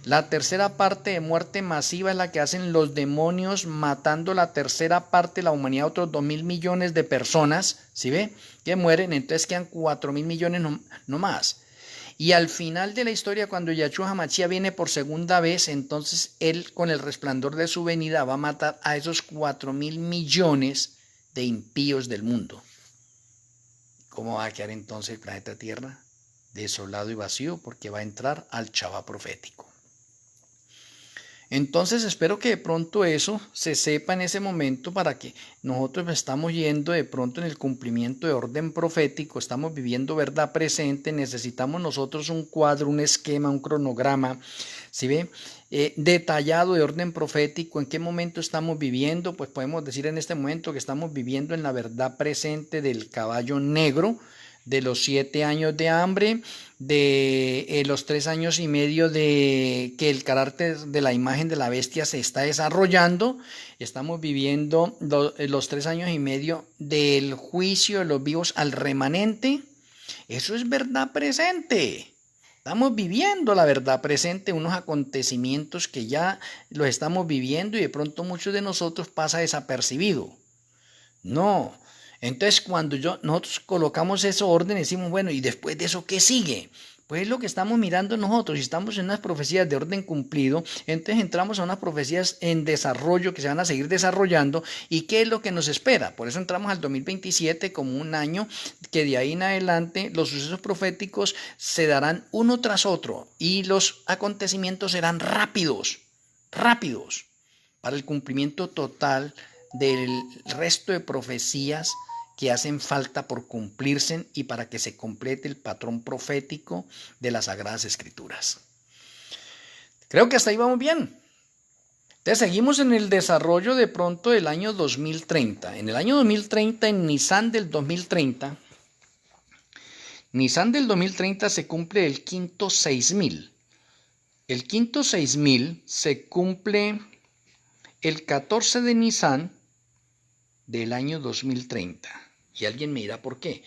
S1: La tercera parte de muerte masiva es la que hacen los demonios, matando la tercera parte de la humanidad, otros 2.000 millones de personas, ¿sí ve? Que mueren, entonces quedan 4.000 millones no más. Y al final de la historia, cuando Yahshua HaMashiach viene por segunda vez, entonces él con el resplandor de su venida va a matar a esos 4.000 millones de impíos del mundo. ¿Cómo va a quedar entonces el planeta Tierra? Desolado y vacío, porque va a entrar al Chabá profético. Entonces espero que de pronto eso se sepa en ese momento para que nosotros estamos yendo de pronto en el cumplimiento de orden profético, estamos viviendo verdad presente, necesitamos nosotros un cuadro, un esquema, un cronograma, ¿sí ve? Detallado de orden profético, en qué momento estamos viviendo, pues podemos decir en este momento que estamos viviendo en la verdad presente del caballo negro, de los 7 años de hambre, de los 3 años y medio de que el carácter de la imagen de la bestia se está desarrollando. Estamos viviendo los 3 años y medio del juicio de los vivos al remanente. Eso es verdad presente. Estamos viviendo la verdad presente, unos acontecimientos que ya los estamos viviendo y de pronto muchos de nosotros pasa desapercibido. No. Entonces cuando nosotros colocamos ese orden decimos, bueno, ¿y después de eso qué sigue? Pues es lo que estamos mirando nosotros. Si estamos en unas profecías de orden cumplido, entonces entramos a unas profecías en desarrollo que se van a seguir desarrollando. ¿Y qué es lo que nos espera? Por eso entramos al 2027 como un año que de ahí en adelante los sucesos proféticos se darán uno tras otro y los acontecimientos serán rápidos, rápidos, para el cumplimiento total del resto de profecías que hacen falta por cumplirse y para que se complete el patrón profético de las Sagradas Escrituras. Creo que hasta ahí vamos bien. Entonces seguimos en el desarrollo de pronto del año 2030. En el año 2030, en Nisan del 2030, se cumple el quinto 6000. El quinto 6000 se cumple el 14 de Nisan del año 2030. Y alguien me dirá por qué.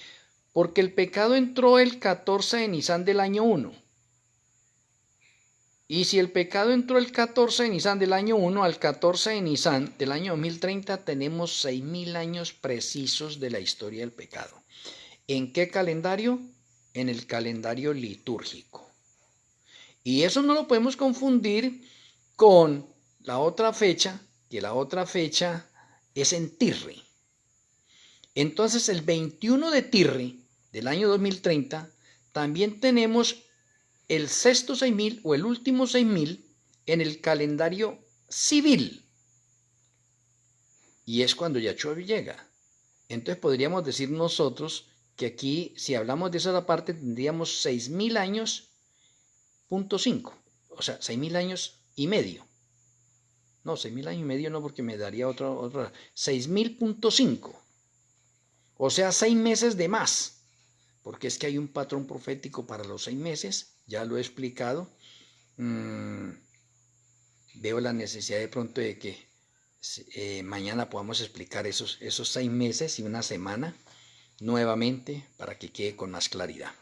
S1: Porque el pecado entró el 14 de Nisan del año 1. Y si el pecado entró el 14 de Nisan del año 1 al 14 de Nisan del año 2030, tenemos 6000 años precisos de la historia del pecado. ¿En qué calendario? En el calendario litúrgico. Y eso no lo podemos confundir con la otra fecha, que la otra fecha es en Tirri. Entonces el 21 de Tirri del año 2030 también tenemos el sexto 6000 o el último 6000 en el calendario civil. Y es cuando Yahshua llega. Entonces podríamos decir nosotros que aquí, si hablamos de esa parte, tendríamos 6000 años, punto 5. O sea, 6000 años y medio. No, 6000 años y medio no, porque me daría otra 6000.5. O sea, 6 meses de más, porque es que hay un patrón profético para los 6 meses, ya lo he explicado. Veo la necesidad de pronto de que mañana podamos explicar esos 6 meses y una semana nuevamente para que quede con más claridad.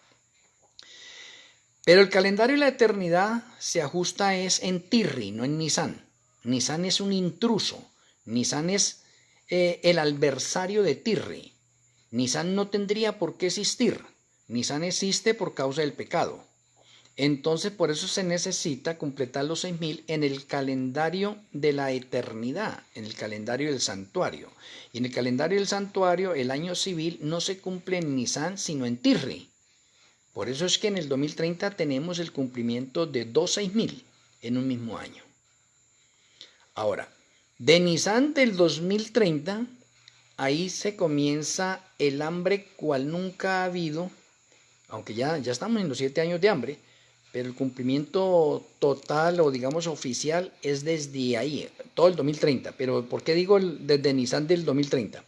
S1: Pero el calendario de la eternidad se ajusta es en Tirri, no en Nisan. Nisan es un intruso, Nisan es el adversario de Tirri. Nisan no tendría por qué existir. Nisan existe por causa del pecado. Entonces, por eso se necesita completar los 6000 en el calendario de la eternidad, en el calendario del santuario. Y en el calendario del santuario, el año civil no se cumple en Nisan, sino en Tirri. Por eso es que en el 2030 tenemos el cumplimiento de 2 6000 en un mismo año. Ahora, de Nisan del 2030... ahí se comienza el hambre cual nunca ha habido, aunque ya estamos en los 7 años de hambre, pero el cumplimiento total o digamos oficial es desde ahí, todo el 2030. Pero ¿por qué digo desde Nisan del 2030?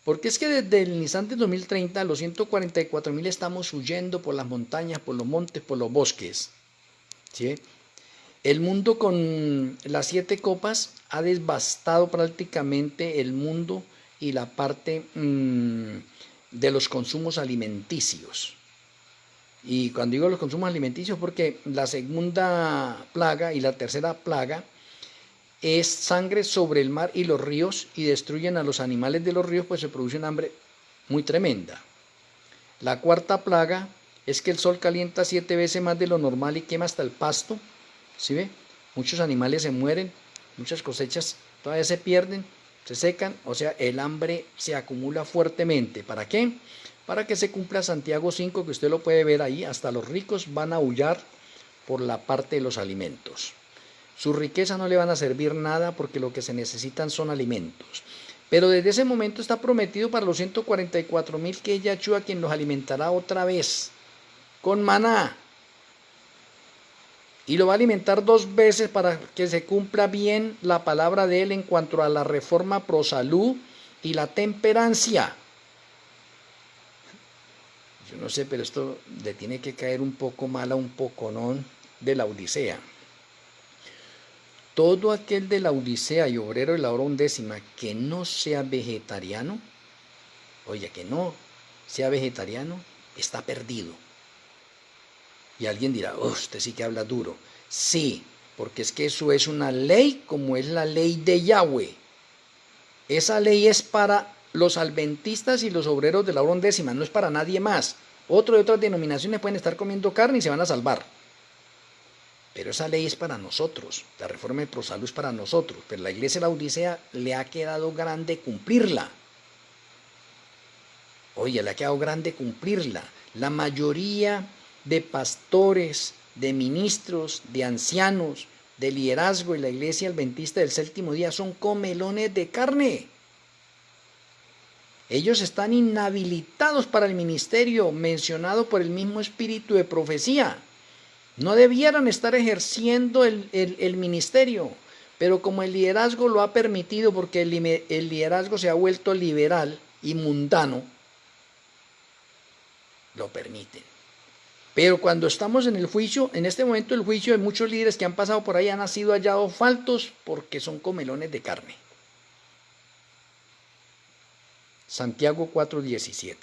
S1: Porque es que desde el Nisan del 2030, los 144.000 estamos huyendo por las montañas, por los montes, por los bosques. ¿Sí? El mundo con las 7 copas ha devastado prácticamente el mundo y la parte de los consumos alimenticios. Y cuando digo los consumos alimenticios, porque la segunda plaga y la tercera plaga es sangre sobre el mar y los ríos y destruyen a los animales de los ríos, pues se produce un hambre muy tremenda. La cuarta plaga es que el sol calienta 7 veces más de lo normal y quema hasta el pasto. ¿Sí ve? Muchos animales se mueren, muchas cosechas todavía se pierden, se secan, o sea, el hambre se acumula fuertemente. ¿Para qué? Para que se cumpla Santiago 5, que usted lo puede ver ahí, hasta los ricos van a aullar por la parte de los alimentos. Sus riquezas no le van a servir nada porque lo que se necesitan son alimentos. Pero desde ese momento está prometido para los 144.000 que es Yahshua quien los alimentará otra vez con maná. Y lo va a alimentar 2 veces para que se cumpla bien la palabra de él en cuanto a la reforma pro salud y la temperancia. Yo no sé, pero esto le tiene que caer un poco mal a un poconón de la Odisea. Todo aquel de la Odisea y obrero de la hora undécima que no sea vegetariano, oye, que no sea vegetariano, está perdido. Y alguien dirá, usted sí que habla duro. Sí, porque es que eso es una ley como es la ley de Yahweh. Esa ley es para los adventistas y los obreros de la hora undécima, no es para nadie más. Otros de otras denominaciones pueden estar comiendo carne y se van a salvar. Pero esa ley es para nosotros, la reforma de Prosalud es para nosotros, pero la iglesia de la Odisea le ha quedado grande cumplirla. Oye, le ha quedado grande cumplirla. La mayoría de pastores, de ministros, de ancianos, de liderazgo y la iglesia adventista del séptimo día son comelones de carne. Ellos están inhabilitados para el ministerio mencionado por el mismo espíritu de profecía. No debieran estar ejerciendo el ministerio, pero como el liderazgo lo ha permitido, porque el liderazgo se ha vuelto liberal y mundano, lo permiten. Pero cuando estamos en el juicio, en este momento el juicio de muchos líderes que han pasado por ahí han sido hallados faltos porque son comelones de carne. Santiago 4:17.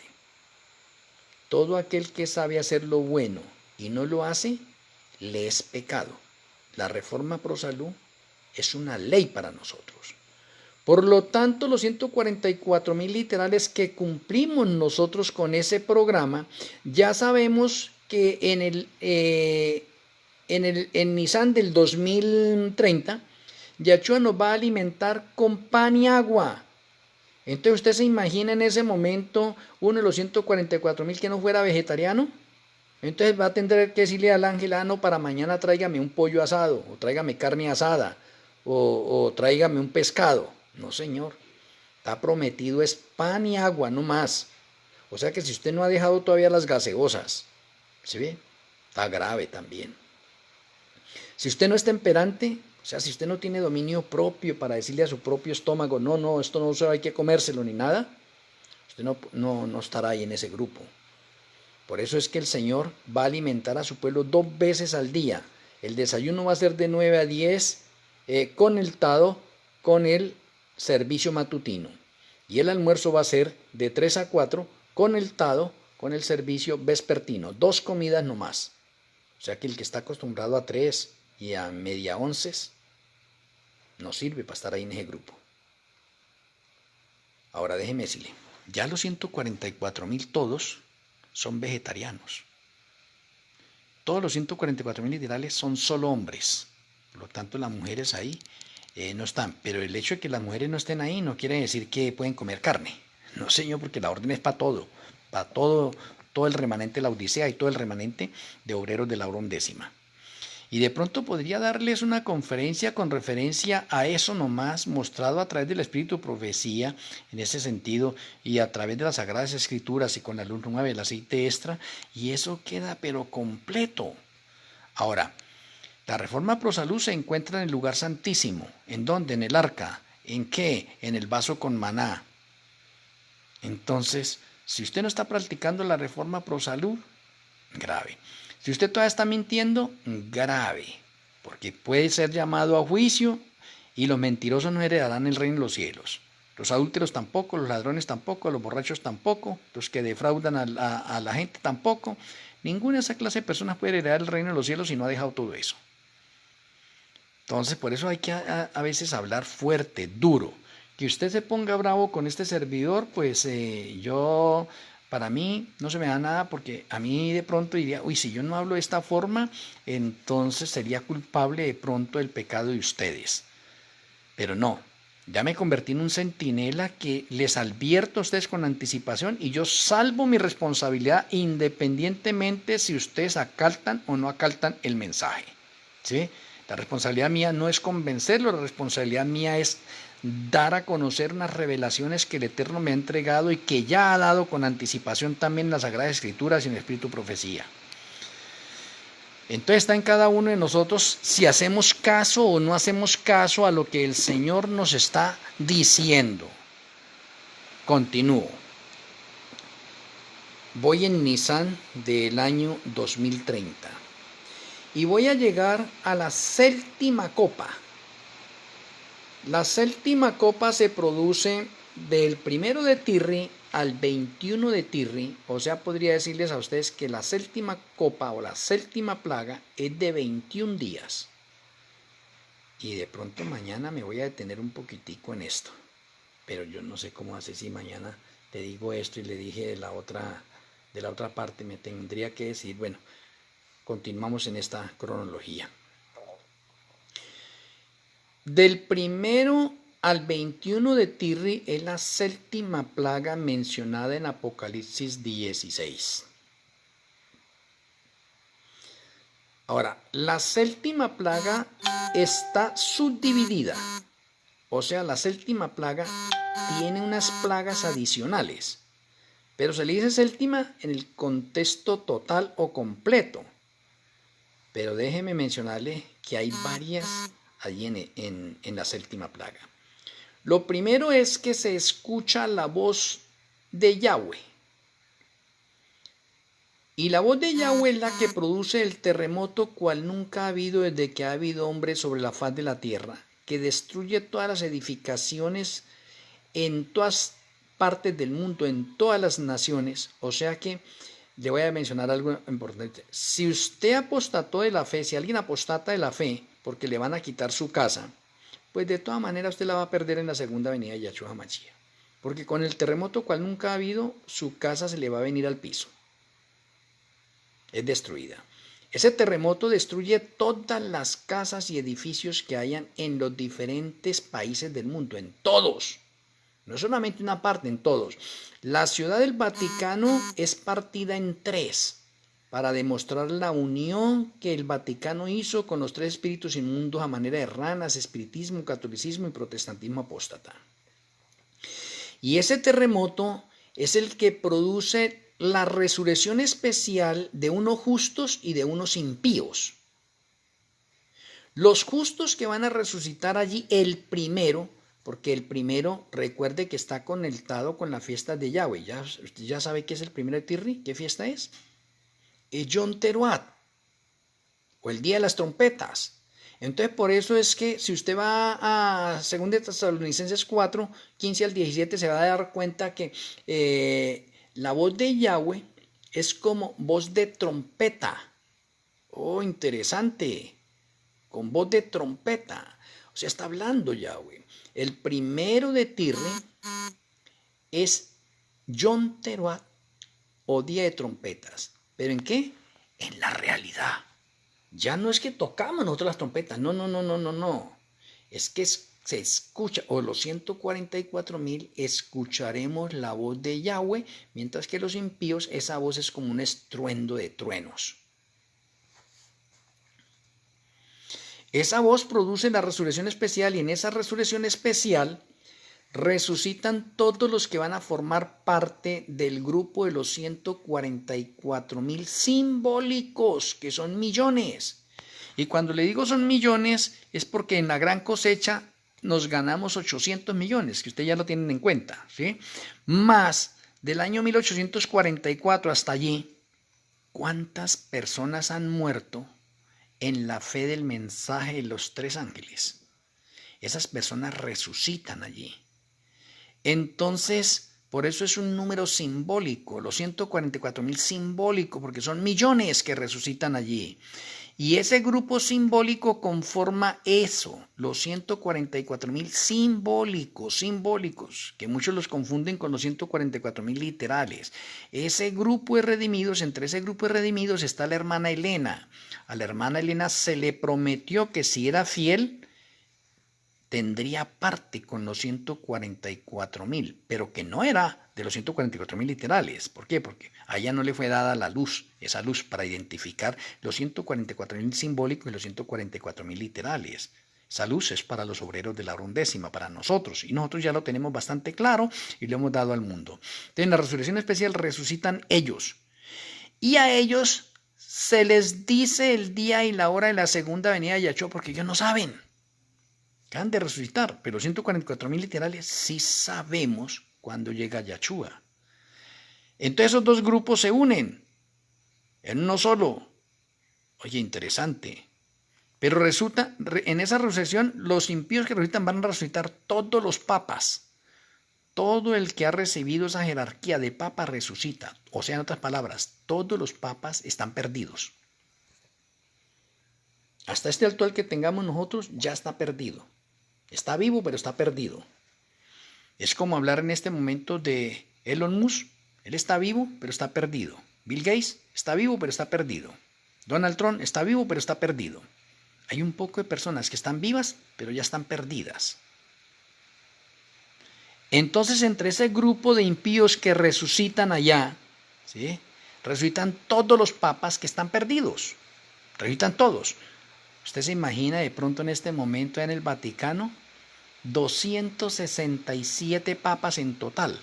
S1: Todo aquel que sabe hacer lo bueno y no lo hace, le es pecado. La reforma pro salud es una ley para nosotros. Por lo tanto, los 144.000 literales que cumplimos nosotros con ese programa, ya sabemos que en Nisan del 2030, Yahshua nos va a alimentar con pan y agua. Entonces, ¿usted se imagina en ese momento uno de los 144.000 que no fuera vegetariano? Entonces va a tener que decirle al ángel, no, para mañana tráigame un pollo asado, o tráigame carne asada, o tráigame un pescado. No, señor. Está prometido es pan y agua, no más. O sea que si usted no ha dejado todavía las gaseosas, ¿sí ve? Está grave también. Si usted no es temperante, o sea, si usted no tiene dominio propio para decirle a su propio estómago, no, esto no hay que comérselo ni nada, usted no estará ahí en ese grupo. Por eso es que el Señor va a alimentar a su pueblo 2 veces al día. El desayuno va a ser de 9 a 10 conectado con el servicio matutino. Y el almuerzo va a ser de 3 a 4 conectado con el servicio vespertino. 2 comidas nomás. O sea que el que está acostumbrado a 3 y a media 11 no sirve para estar ahí en ese grupo. Ahora déjeme decirle, ya los 144.000 todos son vegetarianos. Todos los 144.000 literales son solo hombres. Por lo tanto, las mujeres ahí no están. Pero el hecho de que las mujeres no estén ahí no quiere decir que pueden comer carne. No, señor, porque la orden es para todo el remanente de la Odisea y todo el remanente de obreros de la hora undécima. Y de pronto podría darles una conferencia con referencia a eso nomás, mostrado a través del Espíritu de Profecía, en ese sentido, y a través de las Sagradas Escrituras y con la luz nueva, el aceite extra, y eso queda pero completo. Ahora, la reforma pro salud se encuentra en el lugar santísimo. ¿En dónde? En el arca. ¿En qué? En el vaso con maná. Entonces, si usted no está practicando la reforma pro salud, grave. Si usted todavía está mintiendo, grave, porque puede ser llamado a juicio y los mentirosos no heredarán el reino de los cielos. Los adúlteros tampoco, los ladrones tampoco, los borrachos tampoco, los que defraudan a la gente tampoco. Ninguna de esa clase de personas puede heredar el reino de los cielos si no ha dejado todo eso. Entonces, por eso hay que a veces hablar fuerte, duro. Que usted se ponga bravo con este servidor, pues para mí no se me da nada, porque a mí de pronto diría, si yo no hablo de esta forma, entonces sería culpable de pronto del pecado de ustedes. Pero no, ya me convertí en un centinela que les advierto a ustedes con anticipación y yo salvo mi responsabilidad independientemente si ustedes acatan o no acatan el mensaje, ¿sí? La responsabilidad mía no es convencerlo, la responsabilidad mía es dar a conocer unas revelaciones que el Eterno me ha entregado y que ya ha dado con anticipación también en las Sagradas Escrituras y en el Espíritu Profecía. Entonces está en cada uno de nosotros si hacemos caso o no hacemos caso a lo que el Señor nos está diciendo. Continúo. Voy en Nisan del año 2030 y voy a llegar a la séptima copa. La séptima copa se produce del 1 de Tirri al 21 de Tirri, o sea, podría decirles a ustedes que la séptima copa o la séptima plaga es de 21 días. Y de pronto mañana me voy a detener un poquitico en esto, pero yo no sé cómo hacer si mañana le digo esto y le dije de la otra parte, me tendría que decir, bueno, continuamos en esta cronología. Del 1 al 21 de Tirri es la séptima plaga mencionada en Apocalipsis 16. Ahora, la séptima plaga está subdividida, o sea, la séptima plaga tiene unas plagas adicionales, pero se le dice séptima en el contexto total o completo. Pero déjeme mencionarle que hay varias allí en la séptima plaga. Lo primero es que se escucha la voz de Yahweh. Y la voz de Yahweh es la que produce el terremoto cual nunca ha habido desde que ha habido hombre sobre la faz de la tierra, que destruye todas las edificaciones en todas partes del mundo, en todas las naciones. O sea que le voy a mencionar algo importante. Si usted apostató de la fe, si alguien apostata de la fe, porque le van a quitar su casa, pues de todas maneras usted la va a perder en la segunda venida de Yahshua HaMashiach. Porque con el terremoto cual nunca ha habido, su casa se le va a venir al piso. Es destruida. Ese terremoto destruye todas las casas y edificios que hayan en los diferentes países del mundo, en todos. No es solamente una parte, en todos. La ciudad del Vaticano es partida en 3 para demostrar la unión que el Vaticano hizo con los 3 espíritus inmundos a manera de ranas, espiritismo, catolicismo y protestantismo apóstata. Y ese terremoto es el que produce la resurrección especial de unos justos y de unos impíos. Los justos que van a resucitar allí, el primero, porque el primero, recuerde que está conectado con la fiesta de Yahweh. Usted ya sabe qué es el 1 de Tirri, ¿qué fiesta es? Es Yom Teruat, o el Día de las Trompetas. Entonces, por eso es que si usted va a 2 Tesalonicenses 4, 15 al 17, se va a dar cuenta que la voz de Yahweh es como voz de trompeta. Oh, interesante. Con voz de trompeta. O sea, está hablando Yahweh. El 1 de Tirri es Yom Teruat o Día de Trompetas. ¿Pero en qué? En la realidad. Ya no es que tocamos nosotros las trompetas. No. Es que se escucha, o los 144,000 escucharemos la voz de Yahweh, mientras que los impíos, esa voz es como un estruendo de truenos. Esa voz produce la resurrección especial y en esa resurrección especial resucitan todos los que van a formar parte del grupo de los 144,000 simbólicos, que son millones. Y cuando le digo son millones es porque en la gran cosecha nos ganamos 800 millones, que ustedes ya lo tienen en cuenta, ¿sí? Más del año 1844 hasta allí, ¿cuántas personas han muerto en la fe del mensaje de los 3 ángeles? Esas personas resucitan allí. Entonces, por eso es un número simbólico, los 144,000 simbólico, porque son millones que resucitan allí. Y ese grupo simbólico conforma eso, los 144,000 simbólicos, que muchos los confunden con los 144,000 literales. Ese grupo de redimidos, entre ese grupo de redimidos está la hermana Elena. A la hermana Elena se le prometió que si era fiel, tendría parte con los 144,000, pero que no era de los 144.000 literales. ¿Por qué? Porque allá no le fue dada la luz, esa luz para identificar los 144.000 simbólicos y los 144.000 literales. Esa luz es para los obreros de la hora undécima, para nosotros, y nosotros ya lo tenemos bastante claro y lo hemos dado al mundo. Entonces, en la resurrección especial resucitan ellos, y a ellos se les dice el día y la hora de la segunda venida de Yahshua porque ellos no saben. Acaban de resucitar, pero 144.000 literales sí sabemos cuándo llega Yahshua. Entonces esos dos grupos se unen en uno solo. Oye, interesante. Pero resulta, en esa resurrección, los impíos que resucitan van a resucitar todos los papas. Todo el que ha recibido esa jerarquía de papa resucita. O sea, en otras palabras, todos los papas están perdidos. Hasta este actual que tengamos nosotros ya está perdido. Está vivo, pero está perdido. Es como hablar en este momento de Elon Musk. Él está vivo, pero está perdido. Bill Gates está vivo, pero está perdido. Donald Trump está vivo, pero está perdido. Hay un poco de personas que están vivas, pero ya están perdidas. Entonces, entre ese grupo de impíos que resucitan allá, ¿sí?, resucitan todos los papas que están perdidos. Resucitan todos. Usted se imagina de pronto en este momento en el Vaticano, 267 papas en total,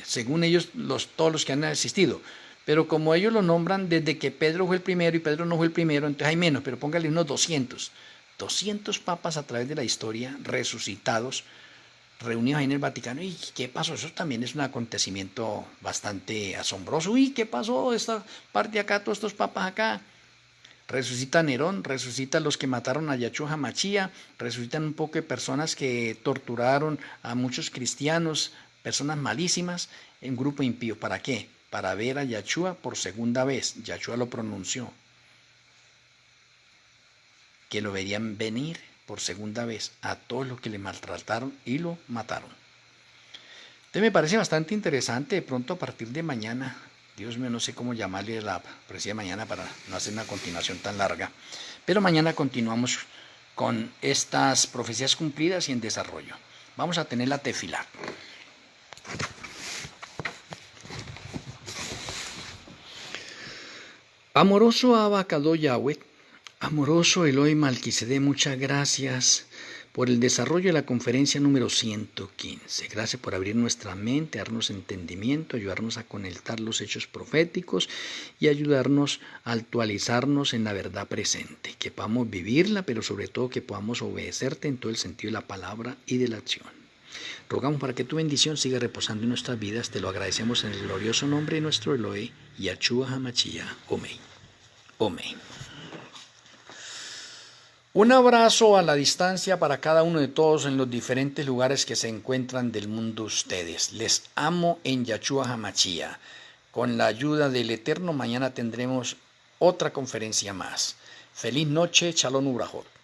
S1: según ellos todos los que han existido. Pero como ellos lo nombran desde que Pedro fue el primero y Pedro no fue el primero, entonces hay menos, pero póngale unos 200. 200 papas a través de la historia, resucitados, reunidos ahí en el Vaticano. ¿Y qué pasó? Eso también es un acontecimiento bastante asombroso. Uy, ¿qué pasó? Esta parte acá, todos estos papas acá. Resucita Nerón, resucita los que mataron a Yahshua HaMashiach, resucitan un poco de personas que torturaron a muchos cristianos, personas malísimas, en grupo impío. ¿Para qué? Para ver a Yahshua por segunda vez. Yahshua lo pronunció. Que lo verían venir por segunda vez a todos los que le maltrataron y lo mataron. Entonces me parece bastante interesante. De pronto a partir de mañana, Dios mío, no sé cómo llamarle la profecía de mañana para no hacer una continuación tan larga, pero mañana continuamos con estas profecías cumplidas y en desarrollo. Vamos a tener la tefilá. Amoroso Abacadó Yahweh, amoroso Elohim Malquisedec, muchas gracias por el desarrollo de la conferencia número 115. Gracias por abrir nuestra mente, darnos entendimiento, ayudarnos a conectar los hechos proféticos y ayudarnos a actualizarnos en la verdad presente, que podamos vivirla, pero sobre todo que podamos obedecerte en todo el sentido de la palabra y de la acción. Rogamos para que tu bendición siga reposando en nuestras vidas. Te lo agradecemos en el glorioso nombre de nuestro Elohe, Yahshua HaMashiach. Amén. Amén. Un abrazo a la distancia para cada uno de todos en los diferentes lugares que se encuentran del mundo ustedes. Les amo en Yahshua HaMashiach. Con la ayuda del Eterno, mañana tendremos otra conferencia más. Feliz noche, Shalom Ubrajot.